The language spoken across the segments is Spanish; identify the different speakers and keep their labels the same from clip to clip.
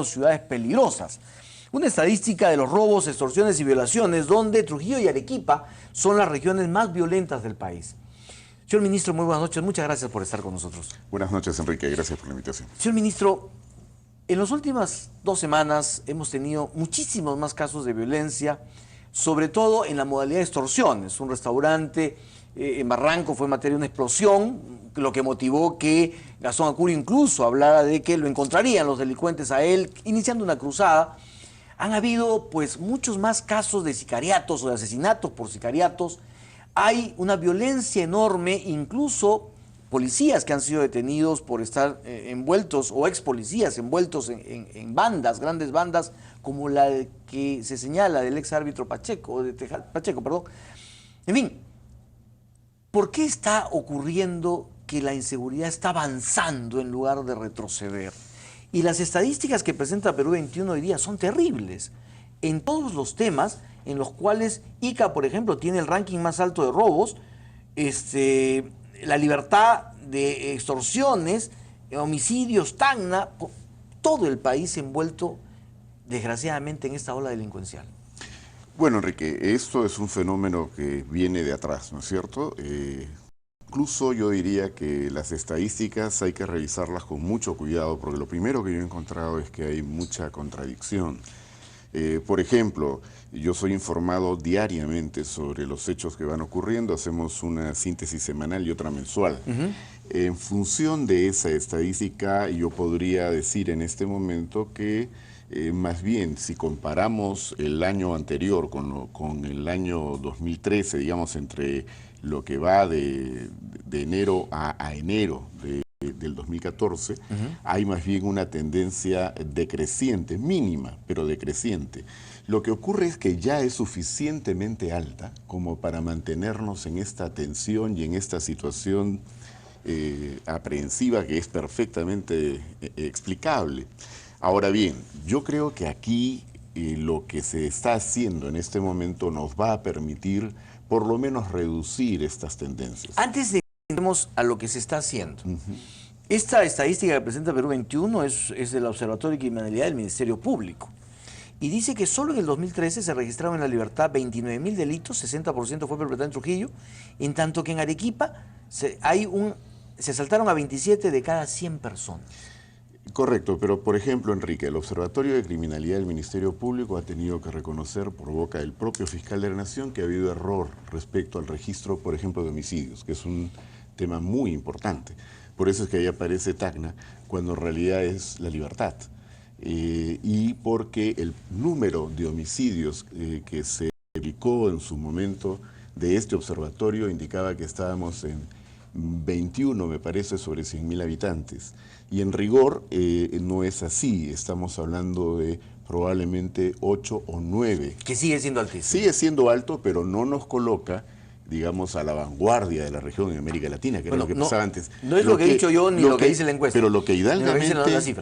Speaker 1: ciudades peligrosas. Una estadística de los robos, extorsiones y violaciones, donde Trujillo y Arequipa son las regiones más violentas del país. Señor ministro, muy buenas noches. Muchas gracias por estar con nosotros.
Speaker 2: Buenas noches, Enrique. Gracias por la invitación.
Speaker 1: Señor ministro, en las últimas 2 semanas hemos tenido muchísimos más casos de violencia, sobre todo en la modalidad de extorsiones. Un restaurante en Barranco fue materia de una explosión, lo que motivó que Gastón Acurio incluso hablara de que lo encontrarían los delincuentes a él, iniciando una cruzada. Han habido pues muchos más casos de sicariatos o de asesinatos por sicariatos. Hay una violencia enorme, incluso policías que han sido detenidos por estar envueltos, o ex policías envueltos en bandas, grandes bandas, como la que se señala del ex árbitro Pacheco, perdón. En fin, ¿por qué está ocurriendo que la inseguridad está avanzando en lugar de retroceder? Y las estadísticas que presenta Perú 21 hoy día son terribles en todos los temas en los cuales Ica, por ejemplo, tiene el ranking más alto de robos, la libertad de extorsiones, homicidios, Tacna, todo el país envuelto, desgraciadamente, en esta ola delincuencial.
Speaker 2: Bueno, Enrique, esto es un fenómeno que viene de atrás, ¿no es cierto? Incluso yo diría que las estadísticas hay que revisarlas con mucho cuidado, porque lo primero que yo he encontrado es que hay mucha contradicción. Por ejemplo, yo soy informado diariamente sobre los hechos que van ocurriendo, hacemos una síntesis semanal y otra mensual. En función de esa estadística, yo podría decir en este momento que más bien, si comparamos el año anterior con el año 2013, digamos, entre lo que va de enero a enero del 2014, hay más bien una tendencia decreciente, mínima, pero decreciente. Lo que ocurre es que ya es suficientemente alta como para mantenernos en esta tensión y en esta situación aprehensiva que es perfectamente explicable. Ahora bien, yo creo que aquí lo que se está haciendo en este momento nos va a permitir por lo menos reducir estas tendencias.
Speaker 1: Antes de que entremos a lo que se está haciendo, esta estadística que presenta Perú 21 es del Observatorio de Criminalidad del Ministerio Público. Y dice que solo en el 2013 se registraron en la libertad 29.000 delitos, 60% fue perpetrado en Trujillo, en tanto que en Arequipa se saltaron a 27 de cada 100 personas.
Speaker 2: Correcto, pero por ejemplo, Enrique, el Observatorio de Criminalidad del Ministerio Público ha tenido que reconocer por boca del propio fiscal de la Nación que ha habido error respecto al registro, por ejemplo, de homicidios, que es un tema muy importante. Por eso es que ahí aparece Tacna, cuando en realidad es la libertad. Y porque el número de homicidios que se publicó en su momento de este observatorio indicaba que estábamos en 21, me parece, sobre 100.000 habitantes. Y en rigor no es así, estamos hablando de probablemente 8 o 9.
Speaker 1: Que sigue siendo altísimo.
Speaker 2: Sigue siendo alto, pero no nos coloca, digamos, a la vanguardia de la región en América Latina, que era lo que pasaba antes.
Speaker 1: No es lo que he dicho yo ni lo que dice la encuesta.
Speaker 2: Pero lo que hidalgamente,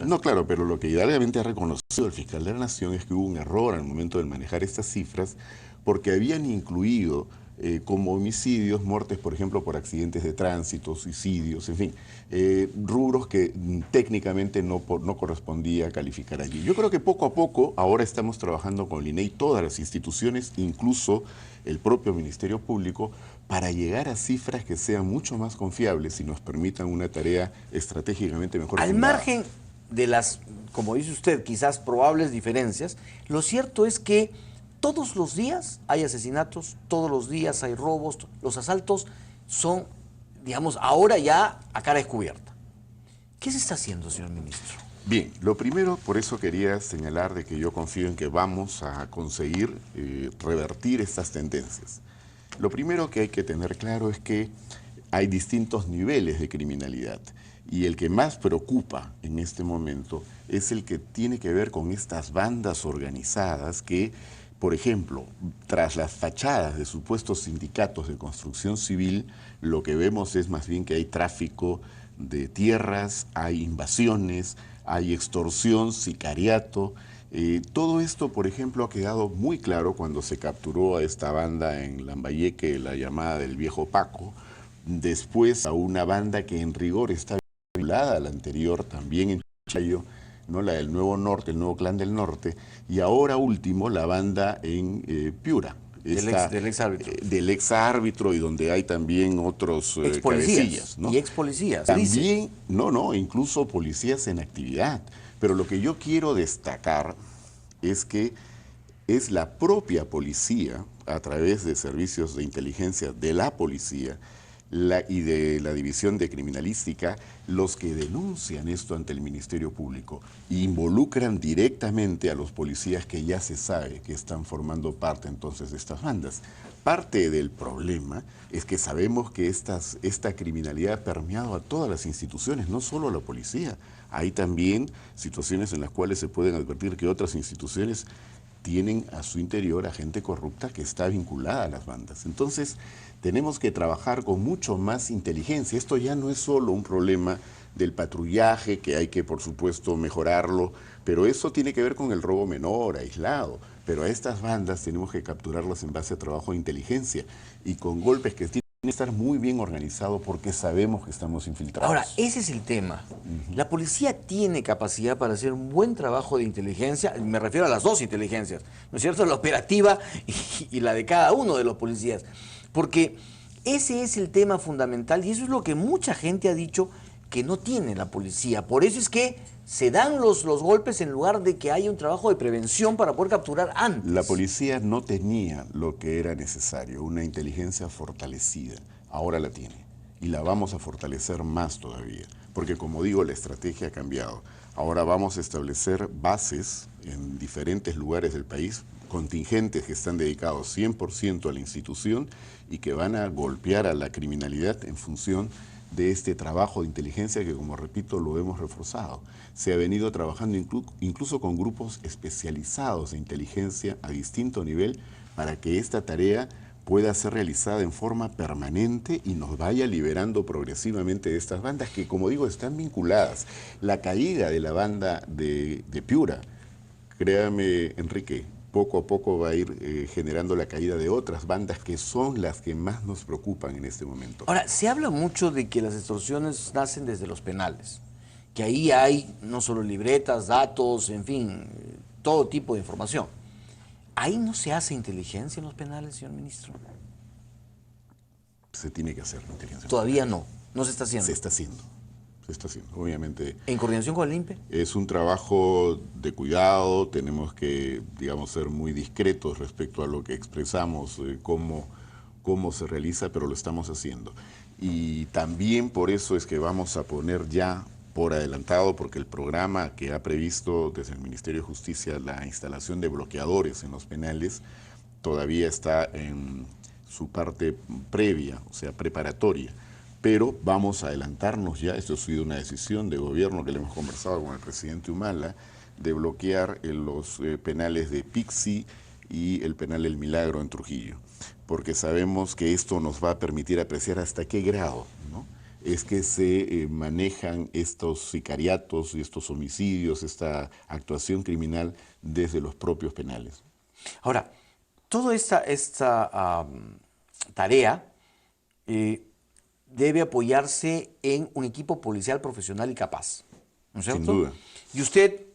Speaker 1: no,
Speaker 2: claro, pero lo que hidalgamente ha reconocido el fiscal de la Nación es que hubo un error al momento de manejar estas cifras, porque habían incluido como homicidios, muertes, por ejemplo, por accidentes de tránsito, suicidios, en fin, rubros que técnicamente no correspondía calificar allí. Yo creo que poco a poco, ahora estamos trabajando con el INEI, todas las instituciones, incluso el propio Ministerio Público, para llegar a cifras que sean mucho más confiables y nos permitan una tarea estratégicamente mejor
Speaker 1: Al
Speaker 2: fundada.
Speaker 1: margen de las, como dice usted, quizás probables diferencias, lo cierto es que todos los días hay asesinatos, todos los días hay robos, los asaltos son, digamos, ahora ya a cara descubierta. ¿Qué se está haciendo, señor ministro?
Speaker 2: Bien, lo primero, por eso quería señalar de que yo confío en que vamos a conseguir revertir estas tendencias. Lo primero que hay que tener claro es que hay distintos niveles de criminalidad y el que más preocupa en este momento es el que tiene que ver con estas bandas organizadas que, por ejemplo, tras las fachadas de supuestos sindicatos de construcción civil, lo que vemos es más bien que hay tráfico de tierras, hay invasiones, hay extorsión, sicariato. Todo esto, por ejemplo, ha quedado muy claro cuando se capturó a esta banda en Lambayeque, la llamada del Viejo Paco, después a una banda que en rigor está vinculada a la anterior, también en Chiclayo, ¿no? La del Nuevo Norte, el Nuevo Clan del Norte, y ahora último la banda en Piura.
Speaker 1: Del ex árbitro.
Speaker 2: Del ex árbitro y donde hay también otros
Speaker 1: Ex policías
Speaker 2: cabecillas, ¿no?
Speaker 1: y ex policías, se dice.
Speaker 2: También, no, incluso policías en actividad. Pero lo que yo quiero destacar es que es la propia policía, a través de servicios de inteligencia de la policía y de la División de Criminalística, los que denuncian esto ante el Ministerio Público e involucran directamente a los policías que ya se sabe que están formando parte entonces de estas bandas. Parte del problema es que sabemos que esta criminalidad ha permeado a todas las instituciones, no solo a la policía. Hay también situaciones en las cuales se pueden advertir que otras instituciones tienen a su interior a gente corrupta que está vinculada a las bandas. Entonces, tenemos que trabajar con mucho más inteligencia. Esto ya no es solo un problema del patrullaje, que hay que, por supuesto, mejorarlo, pero eso tiene que ver con el robo menor, aislado. Pero a estas bandas tenemos que capturarlas en base a trabajo de inteligencia y con golpes que tienen que estar muy bien organizados porque sabemos que estamos infiltrados.
Speaker 1: Ahora, ese es el tema. La policía tiene capacidad para hacer un buen trabajo de inteligencia, me refiero a las dos inteligencias, ¿no es cierto? La operativa y la de cada uno de los policías. Porque ese es el tema fundamental y eso es lo que mucha gente ha dicho que no tiene la policía. Por eso es que se dan los golpes en lugar de que haya un trabajo de prevención para poder capturar antes.
Speaker 2: La policía no tenía lo que era necesario, una inteligencia fortalecida. Ahora la tiene y la vamos a fortalecer más todavía. Porque como digo, la estrategia ha cambiado. Ahora vamos a establecer bases en diferentes lugares del país, contingentes que están dedicados 100% a la institución y que van a golpear a la criminalidad en función de este trabajo de inteligencia que, como repito, lo hemos reforzado. Se ha venido trabajando incluso con grupos especializados de inteligencia a distinto nivel para que esta tarea pueda ser realizada en forma permanente y nos vaya liberando progresivamente de estas bandas que, como digo, están vinculadas. La caída de la banda de Piura, créame, Enrique, poco a poco va a ir generando la caída de otras bandas que son las que más nos preocupan en este momento.
Speaker 1: Ahora, se habla mucho de que las extorsiones nacen desde los penales, que ahí hay no solo libretas, datos, en fin, todo tipo de información. ¿Ahí no se hace inteligencia en los penales, señor ministro?
Speaker 2: Se tiene que hacer inteligencia.
Speaker 1: Todavía no, no se está haciendo.
Speaker 2: Se está haciendo. Se está haciendo, obviamente.
Speaker 1: ¿En coordinación con el INPE?
Speaker 2: Es un trabajo de cuidado, tenemos que, digamos, ser muy discretos respecto a lo que expresamos, cómo se realiza, pero lo estamos haciendo. Y también por eso es que vamos a poner ya por adelantado, porque el programa que ha previsto desde el Ministerio de Justicia la instalación de bloqueadores en los penales todavía está en su parte previa, o sea, preparatoria. Pero vamos a adelantarnos ya, esto ha sido una decisión de gobierno que le hemos conversado con el presidente Humala, de bloquear los penales de Pixi y el penal El Milagro en Trujillo, porque sabemos que esto nos va a permitir apreciar hasta qué grado, ¿no?, es que se manejan estos sicariatos y estos homicidios, esta actuación criminal desde los propios penales.
Speaker 1: Ahora, toda esta tarea debe apoyarse en un equipo policial profesional y capaz, ¿no es cierto?
Speaker 2: Sin duda.
Speaker 1: Y usted,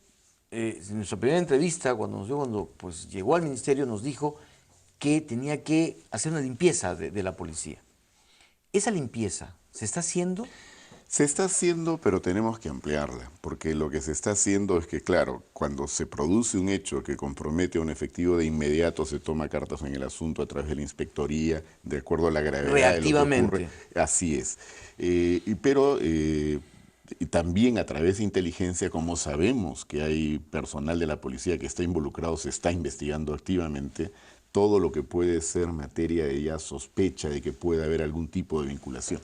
Speaker 1: en nuestra primera entrevista, cuando pues, llegó al ministerio, nos dijo que tenía que hacer una limpieza de la policía. ¿Esa limpieza se está haciendo?
Speaker 2: Se está haciendo, pero tenemos que ampliarla, porque lo que se está haciendo es que, claro, cuando se produce un hecho que compromete a un efectivo, de inmediato se toma cartas en el asunto a través de la inspectoría, de acuerdo a la gravedad
Speaker 1: reactivamente.
Speaker 2: de lo que ocurre. Así es. Pero también a través de inteligencia, como sabemos que hay personal de la policía que está involucrado, se está investigando activamente todo lo que puede ser materia de ya sospecha de que pueda haber algún tipo de vinculación.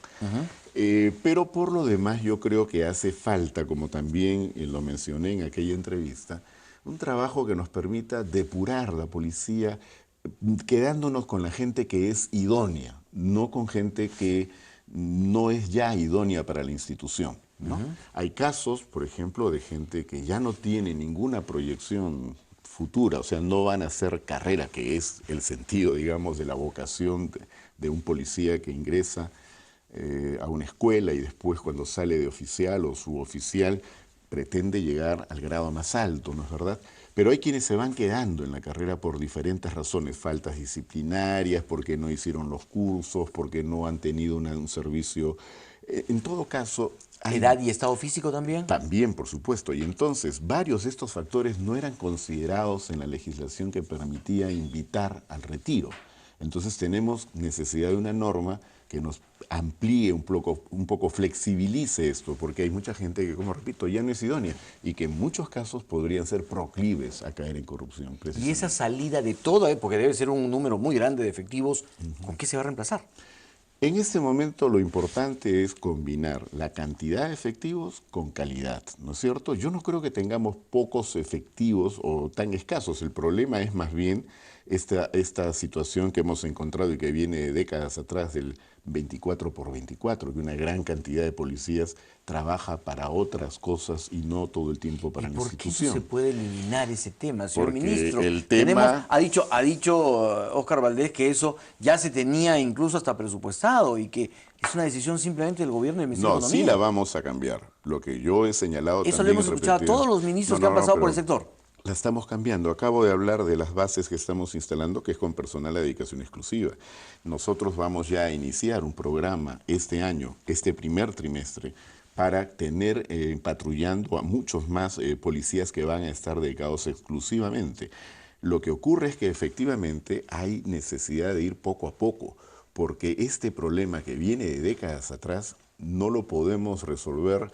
Speaker 2: Pero por lo demás yo creo que hace falta, como también lo mencioné en aquella entrevista, un trabajo que nos permita depurar la policía, quedándonos con la gente que es idónea, no con gente que no es ya idónea para la institución, ¿no? Hay casos, por ejemplo, de gente que ya no tiene ninguna proyección futura, o sea, no van a hacer carrera, que es el sentido, digamos, de la vocación de un policía que ingresa a una escuela y después cuando sale de oficial o suboficial pretende llegar al grado más alto, ¿no es verdad? Pero hay quienes se van quedando en la carrera por diferentes razones, faltas disciplinarias, porque no hicieron los cursos, porque no han tenido un servicio. En todo caso,
Speaker 1: ¿Edad y estado físico también?
Speaker 2: también, por supuesto. Y entonces, varios de estos factores no eran considerados en la legislación que permitía invitar al retiro. Entonces, tenemos necesidad de una norma que nos amplíe un poco, flexibilice esto, porque hay mucha gente que, como repito, ya no es idónea y que en muchos casos podrían ser proclives a caer en corrupción.
Speaker 1: Y esa salida de todo, porque debe ser un número muy grande de efectivos, ¿con qué se va a reemplazar?
Speaker 2: En este momento lo importante es combinar la cantidad de efectivos con calidad, ¿no es cierto? Yo no creo que tengamos pocos efectivos o tan escasos. El problema es más bien esta situación que hemos encontrado y que viene de décadas atrás del 24/24, que una gran cantidad de policías trabaja para otras cosas y no todo el tiempo para la
Speaker 1: ¿Por qué
Speaker 2: institución.
Speaker 1: no se puede eliminar ese tema, señor
Speaker 2: Porque
Speaker 1: ministro?
Speaker 2: el tema...
Speaker 1: Ha dicho Óscar Valdés que eso ya se tenía incluso hasta presupuestado y que es una decisión simplemente del gobierno y del Ministerio de
Speaker 2: No,
Speaker 1: Economía.
Speaker 2: sí la vamos a cambiar. Lo que yo he señalado
Speaker 1: Eso lo
Speaker 2: también
Speaker 1: hemos
Speaker 2: en
Speaker 1: escuchado a
Speaker 2: repetidas-
Speaker 1: todos los ministros
Speaker 2: No,
Speaker 1: que han
Speaker 2: no,
Speaker 1: pasado
Speaker 2: pero
Speaker 1: por el sector.
Speaker 2: la estamos cambiando. Acabo de hablar de las bases que estamos instalando, que es con personal de dedicación exclusiva. Nosotros vamos ya a iniciar un programa este año, este primer trimestre, para tener patrullando a muchos más policías que van a estar dedicados exclusivamente. Lo que ocurre es que efectivamente hay necesidad de ir poco a poco, porque este problema que viene de décadas atrás no lo podemos resolver,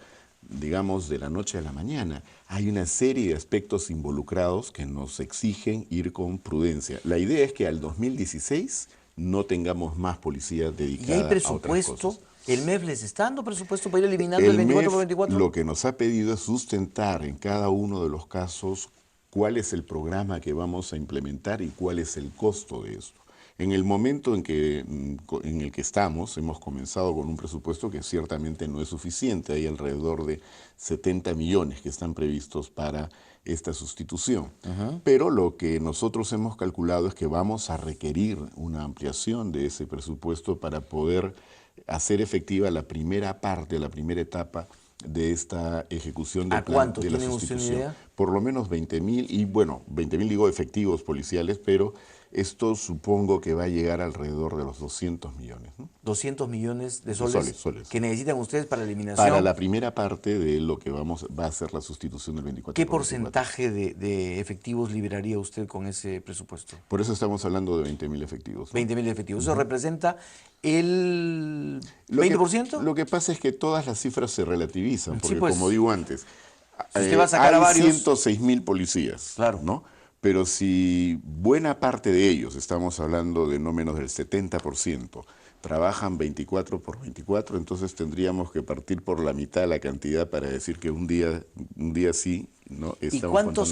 Speaker 2: digamos, de la noche a la mañana. Hay una serie de aspectos involucrados que nos exigen ir con prudencia. La idea es que al 2016 no tengamos más policías
Speaker 1: ¿Y hay
Speaker 2: dedicadas a otras
Speaker 1: presupuesto?
Speaker 2: cosas.
Speaker 1: ¿El MEF les está dando presupuesto para ir eliminando el 24/24?
Speaker 2: Lo que nos ha pedido es sustentar en cada uno de los casos cuál es el programa que vamos a implementar y cuál es el costo de esto. En el momento en el que estamos, hemos comenzado con un presupuesto que ciertamente no es suficiente. Hay alrededor de 70 millones que están previstos para esta sustitución. Pero lo que nosotros hemos calculado es que vamos a requerir una ampliación de ese presupuesto para poder hacer efectiva la primera parte, la primera etapa de esta ejecución del
Speaker 1: ¿A
Speaker 2: plan
Speaker 1: cuánto?
Speaker 2: de la
Speaker 1: ¿Tienen usted una
Speaker 2: sustitución.
Speaker 1: idea?
Speaker 2: Por lo menos 20.000, y bueno, 20.000 digo efectivos policiales, pero esto supongo que va a llegar alrededor de los 200 millones, ¿no?
Speaker 1: 200 millones de soles,
Speaker 2: soles.
Speaker 1: que necesitan ustedes para la eliminación.
Speaker 2: Para la primera parte de lo que va a ser la sustitución del 24.
Speaker 1: ¿Qué porcentaje de efectivos liberaría usted con ese presupuesto?
Speaker 2: Por eso estamos hablando de 20.000 efectivos, ¿no?
Speaker 1: 20.000 efectivos. ¿Eso representa el
Speaker 2: Lo que-
Speaker 1: 20%?
Speaker 2: Lo que pasa es que todas las cifras se relativizan,
Speaker 1: Sí,
Speaker 2: porque
Speaker 1: pues.
Speaker 2: como digo antes,
Speaker 1: Si usted va a sacar
Speaker 2: hay
Speaker 1: a varios-
Speaker 2: 106.000 policías,
Speaker 1: Claro.
Speaker 2: ¿no? Pero si buena parte de ellos, estamos hablando de no menos del 70%, trabajan 24/24, entonces tendríamos que partir por la mitad de la cantidad para decir que un día sí, ¿no?
Speaker 1: ¿Y
Speaker 2: Estamos
Speaker 1: cuántos
Speaker 2: contando